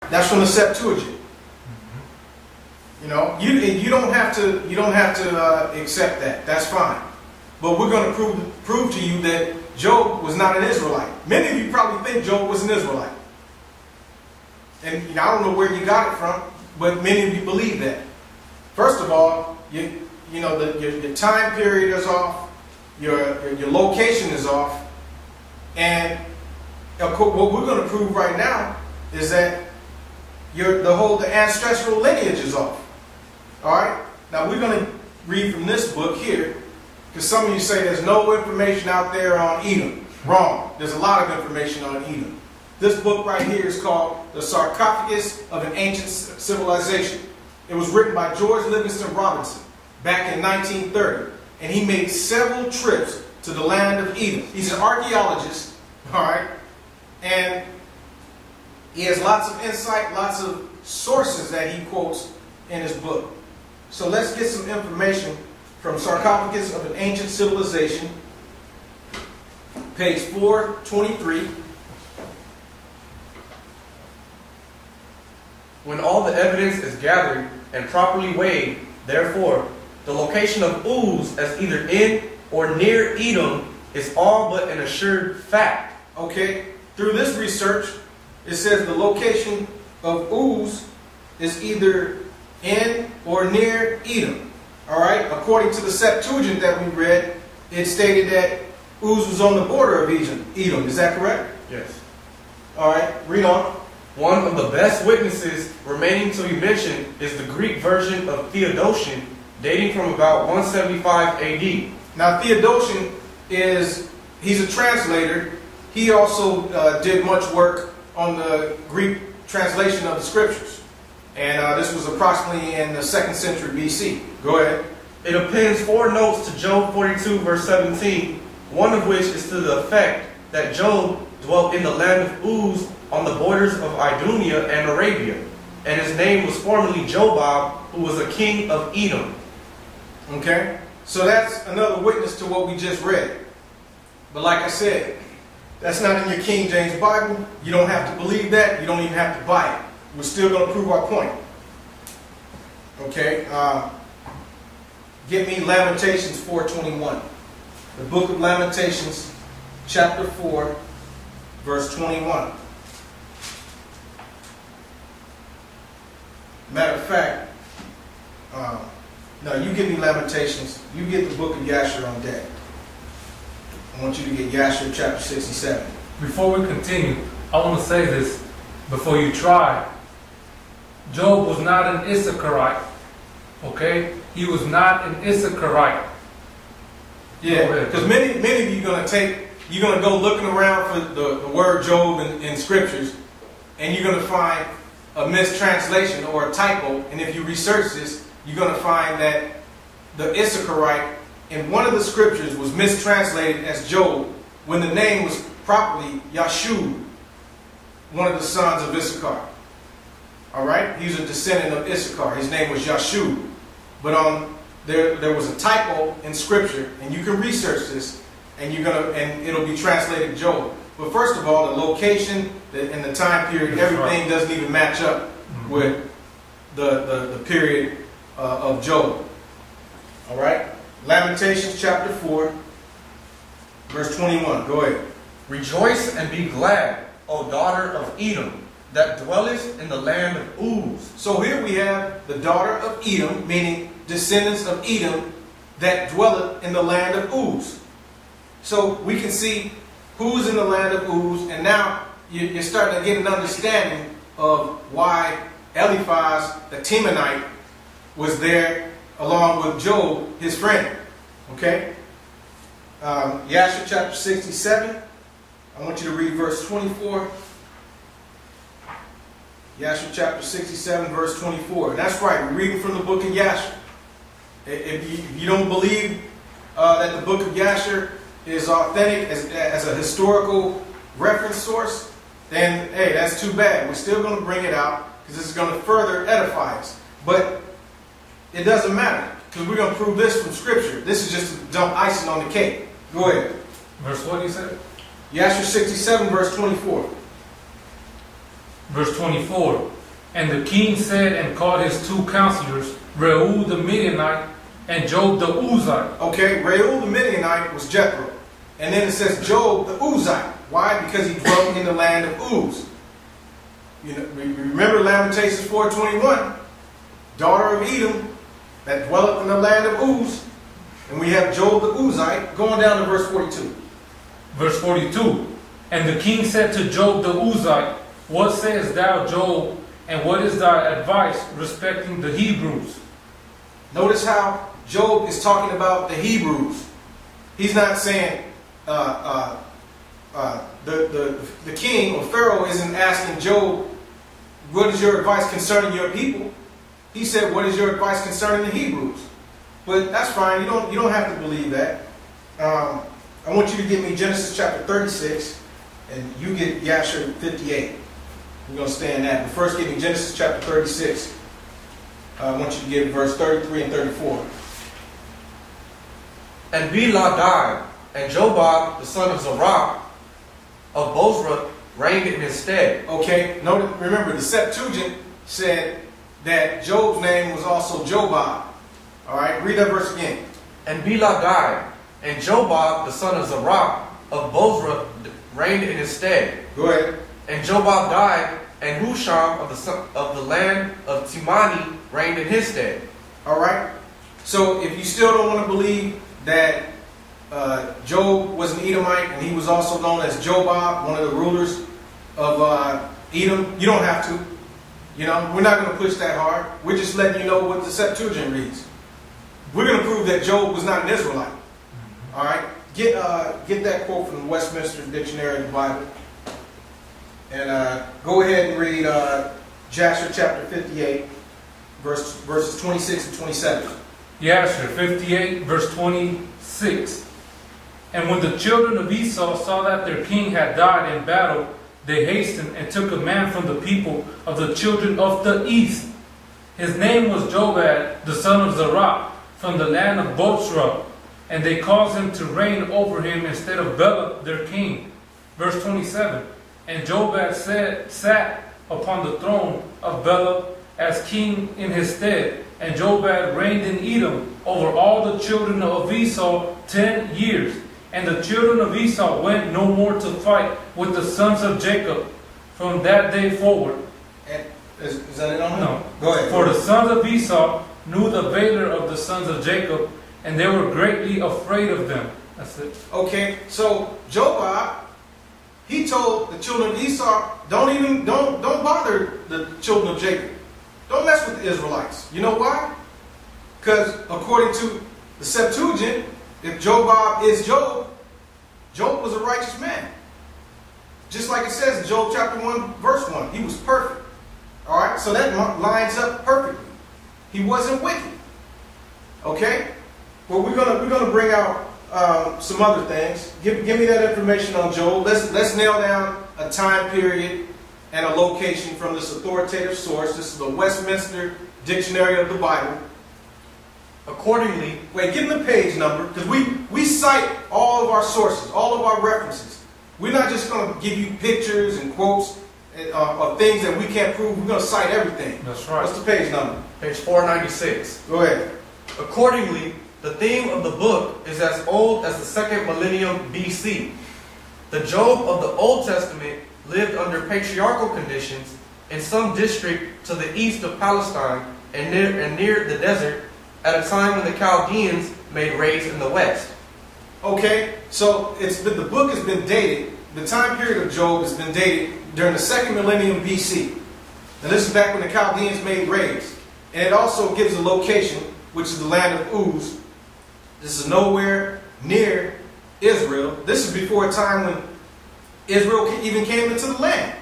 That's from the Septuagint. You know, you don't have to accept that. That's fine. But we're going to prove to you that Job was not an Israelite. Many of you probably think Job was an Israelite. And you know, I don't know where you got it from, but many of you believe that. First of all, your time period is off, your location is off, and what we're going to prove right now is that the ancestral lineage is off. All right. Now we're going to read from this book here, because some of you say there's no information out there on Edom. Wrong. There's a lot of information on Edom. This book right here is called The Sarcophagus of an Ancient Civilization. It was written by George Livingston Robinson back in 1930. And he made several trips to the land of Edom. He's an archaeologist, all right? And he has lots of insight, lots of sources that he quotes in his book. So let's get some information from Sarcophagus of an Ancient Civilization, page 423. When all the evidence is gathered and properly weighed, therefore, the location of Uz as either in or near Edom is all but an assured fact. Okay, through this research, it says the location of Uz is either in or near Edom. All right, according to the Septuagint that we read, it stated that Uz was on the border of Edom. Is that correct? Yes. All right, read on. One of the best witnesses remaining to be mentioned is the Greek version of Theodotion, dating from about 175 AD. Now Theodotion he's a translator. He also did much work on the Greek translation of the scriptures. And this was approximately in the 2nd century BC. Go ahead. It appends 4 notes to Job 42 verse 17, one of which is to the effect that Job dwelt in the land of Uz on the borders of Idumea and Arabia, and his name was formerly Jobab, who was a king of Edom. Okay, so that's another witness to what we just read. But like I said, that's not in your King James Bible. You don't have to believe that. You don't even have to buy it. We're still going to prove our point. Okay, get me Lamentations 4:21. The book of Lamentations, chapter 4, verse 21. Matter of fact, no, you give me Lamentations. You get the book of Yasher on deck. I want you to get Yasher chapter 67. Before we continue, I want to say this before you try. Job was not an Issacharite. Okay? He was not an Issacharite. Yeah, because many of you you're going to go looking around for the word Job in scriptures, and you're going to find a mistranslation or a typo, and if you research this, you're going to find that the Issacharite in one of the scriptures was mistranslated as Job when the name was properly Yashub, one of the sons of Issachar. All right, he's a descendant of Issachar. His name was Yashub, but there was a typo in scripture, and you can research this, and it'll be translated Job. But first of all, the location and the time period, everything doesn't even match up with the period of Job. All right? Lamentations chapter 4, verse 21. Go ahead. Rejoice and be glad, O daughter of Edom, that dwellest in the land of Uz. So here we have the daughter of Edom, meaning descendants of Edom, that dwelleth in the land of Uz. So we can see who's in the land of Uz, and now you're starting to get an understanding of why Eliphaz, the Temanite, was there along with Job, his friend. Okay? Yasher chapter 67. I want you to read verse 24. Yasher chapter 67, verse 24. And that's right, we're reading from the book of Yasher. If you don't believe that the book of Yasher is authentic as a historical reference source, then hey, that's too bad. We're still going to bring it out because this is going to further edify us. But it doesn't matter because we're going to prove this from Scripture. This is just to dump icing on the cake. Go ahead. Verse what you said? Yasher 67, verse 24. Verse 24. And the king said and called his 2 counselors, Reuel the Midianite and Job the Uzite. Okay, Reuel the Midianite was Jethro. And then it says Job the Uzite. Why? Because he dwelt in the land of Uz. You know, remember Lamentations 4:21, daughter of Edom, that dwelleth in the land of Uz. And we have Job the Uzite, going down to verse 42. Verse 42. And the king said to Job the Uzite, What sayest thou, Job, and what is thy advice respecting the Hebrews? Notice how Job is talking about the Hebrews. He's not saying the king or Pharaoh isn't asking Job, what is your advice concerning your people? He said, what is your advice concerning the Hebrews? But that's fine. You don't have to believe that. I want you to give me Genesis chapter 36, and you get Yashar 58. We're going to stay in that. But first, give me Genesis chapter 36. I want you to give verse 33 and 34. And Bela died, and Jobab, the son of Zerah, of Bozrah, reigned in his stead. Okay, remember the Septuagint said that Job's name was also Jobab. All right, read that verse again. And Bela died, and Jobab, the son of Zerah, of Bozrah, reigned in his stead. Go ahead. And Jobab died, and Husham of the land of Timani reigned in his stead. All right. So if you still don't want to believe that Job was an Edomite and he was also known as Jobab, one of the rulers of Edom, you don't have to. You know, we're not going to push that hard. We're just letting you know what the Septuagint reads. We're going to prove that Job was not an Israelite. All right. Get that quote from the Westminster Dictionary of the Bible. And go ahead and read Jasher chapter 58, verses 26 and 27. Yashar 58, verse 26. And when the children of Esau saw that their king had died in battle, they hastened and took a man from the people of the children of the east. His name was Jobab, the son of Zerah, from the land of Bozrah. And they caused him to reign over him instead of Bela, their king. Verse 27. And Jobab sat upon the throne of Bela as king in his stead. And Jobab reigned in Edom over all the children of Esau 10 years. And the children of Esau went no more to fight with the sons of Jacob from that day forward. And is that it on? No. Go ahead. For the sons of Esau knew the valor of the sons of Jacob, and they were greatly afraid of them. That's it. Okay, so Jobab, he told the children of Esau, don't bother the children of Jacob. Don't mess with the Israelites. You know why? Because according to the Septuagint, if Jobab is Job, Job was a righteous man. Just like it says in Job chapter 1, verse 1. He was perfect. All right, so that lines up perfectly. He wasn't wicked. Okay? Well, we're gonna bring out some other things. Give me that information on Job. Let's nail down a time period and a location from this authoritative source. This is the Westminster Dictionary of the Bible. Accordingly, wait, give them the page number, because we cite all of our sources, all of our references. We're not just going to give you pictures and quotes of things that we can't prove. We're going to cite everything. That's right. What's the page number? Page 496. Go ahead. Accordingly, the theme of the book is as old as the 2nd millennium BC. The Job of the Old Testament lived under patriarchal conditions in some district to the east of Palestine and near the desert at a time when the Chaldeans made raids in the west. Okay, so the book has been dated, the time period of Job has been dated during the 2nd millennium BC. And this is back when the Chaldeans made raids. And it also gives a location, which is the land of Uz. This is nowhere near Israel. This is before a time when Israel even came into the land.